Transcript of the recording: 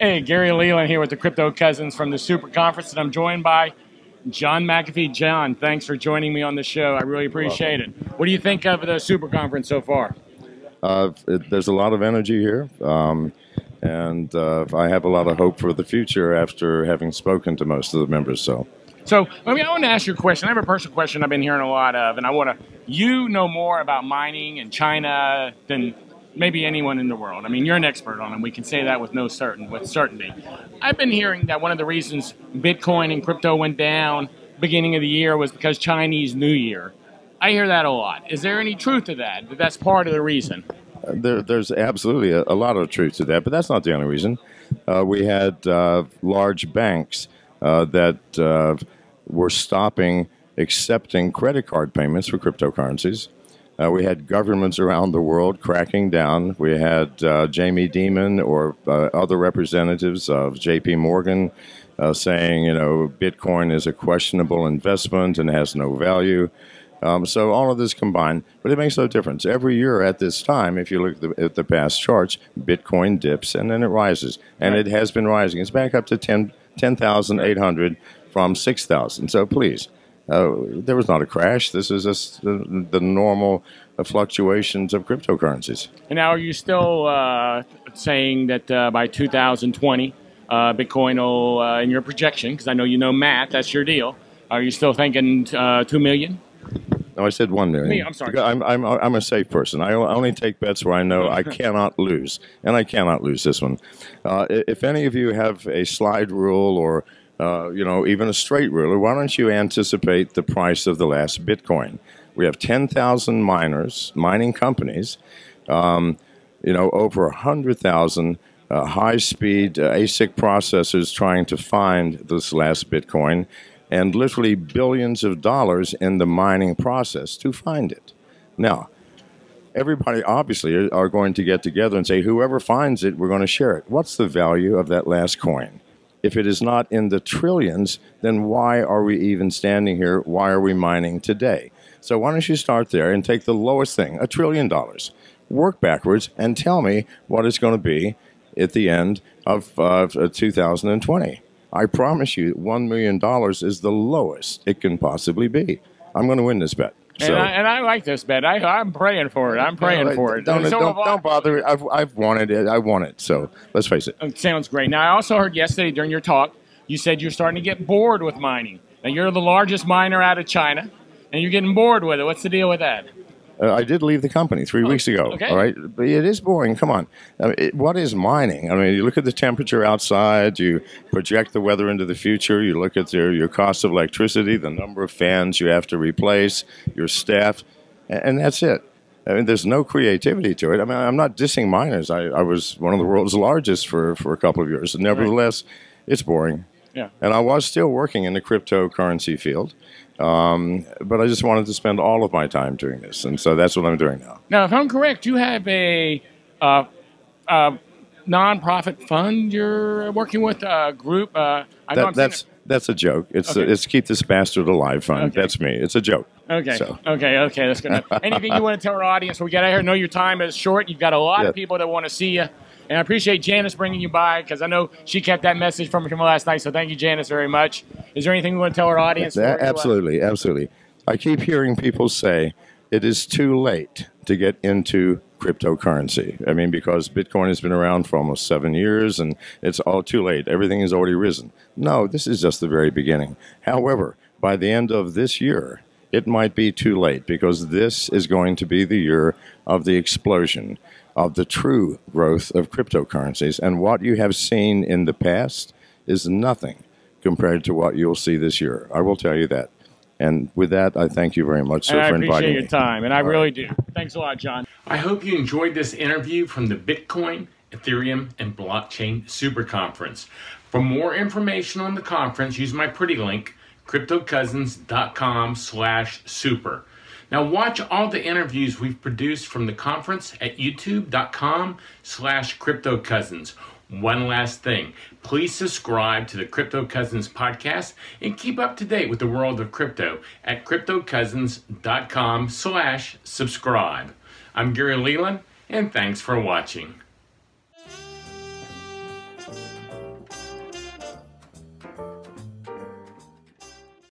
Hey, Gary Leland here with the Crypto Cousins from the Super Conference, and I'm joined by John McAfee. John, thanks for joining me on the show. I really appreciate it. What do you think of the Super Conference so far? There's a lot of energy here, and I have a lot of hope for the future after having spoken to most of the members. So I want to ask you a question. I have a personal question I've been hearing a lot of, and you know more about mining in China than maybe anyone in the world. I mean, you're an expert on it. We can say that with certainty. I've been hearing that one of the reasons Bitcoin and crypto went down beginning of the year was because Chinese New Year. I hear that a lot. Is there any truth to that? That's part of the reason. There's absolutely a lot of truth to that, but that's not the only reason. We had large banks that were stopping accepting credit card payments for cryptocurrencies. We had governments around the world cracking down. We had Jamie Dimon or other representatives of J.P. Morgan saying, Bitcoin is a questionable investment and has no value. So all of this combined, but it makes no difference. Every year at this time, if you look at the past charts, Bitcoin dips and then it rises. And it has been rising. It's back up to 10,800 from 6,000. So please. There was not a crash. This is just the normal fluctuations of cryptocurrencies. And now, are you still saying that by 2020, Bitcoin will, in your projection, because I know you know math, that's your deal, are you still thinking 2 million? No, I said 1 million. I'm sorry. I'm a safe person. I only take bets where I know I cannot lose, and I cannot lose this one. If any of you have a slide rule or even a straight ruler, why don't you anticipate the price of the last Bitcoin? We have 10,000 mining companies, over 100,000 high-speed ASIC processors trying to find this last Bitcoin, and literally billions of dollars in the mining process to find it. Now, everybody obviously are going to get together and say, whoever finds it, we're going to share it. What's the value of that last coin? If it is not in the trillions, then why are we even standing here? Why are we mining today? So why don't you start there and take the lowest thing, $1 trillion, work backwards, and tell me what it's going to be at the end of 2020. I promise you $1 million is the lowest it can possibly be. I'm going to win this bet. So, and I like this bet. I'm praying for it. I'm praying for it. Don't bother. I've wanted it. I want it. So let's face it. It sounds great. Now, I also heard yesterday during your talk, you said you're starting to get bored with mining. Now, you're the largest miner out of China, and you're getting bored with it. What's the deal with that? I did leave the company 3 weeks ago. Okay. All right, but it is boring. Come on, what is mining? I mean, you look at the temperature outside. You project the weather into the future. You look at your cost of electricity, the number of fans you have to replace, your staff, and that's it. I mean, there's no creativity to it. I mean, I'm not dissing miners. I was one of the world's largest for a couple of years. Nevertheless, it's boring. Yeah. And I was still working in the cryptocurrency field. But I just wanted to spend all of my time doing this, and so that's what I'm doing now. Now, if I'm correct, you have a nonprofit fund you're working with, a group. That's a joke. It's Keep This Bastard Alive Fund. Okay. That's me. It's a joke. Okay. So. Okay. That's good. Anything you want to tell our audience? We got out here. I know your time is short. You've got a lot of people that want to see you. And I appreciate Janice bringing you by because I know she kept that message from last night. So thank you, Janice, very much. Is there anything you want to tell our audience? Absolutely. I keep hearing people say it is too late to get into cryptocurrency. I mean, because Bitcoin has been around for almost 7 years and it's all too late. Everything has already risen. No, this is just the very beginning. However, by the end of this year, it might be too late because this is going to be the year of the explosion of the true growth of cryptocurrencies. And what you have seen in the past is nothing compared to what you'll see this year. I will tell you that. And with that, I thank you very much, sir, for inviting me. I appreciate your time, and I really do. Thanks a lot, John. I hope you enjoyed this interview from the Bitcoin, Ethereum, and Blockchain Super Conference. For more information on the conference, use my pretty link, cryptocousins.com/super. Now watch all the interviews we've produced from the conference at youtube.com/cryptocousins. One last thing, please subscribe to the Crypto Cousins podcast and keep up to date with the world of crypto at cryptocousins.com/subscribe. I'm Gary Leland, and thanks for watching.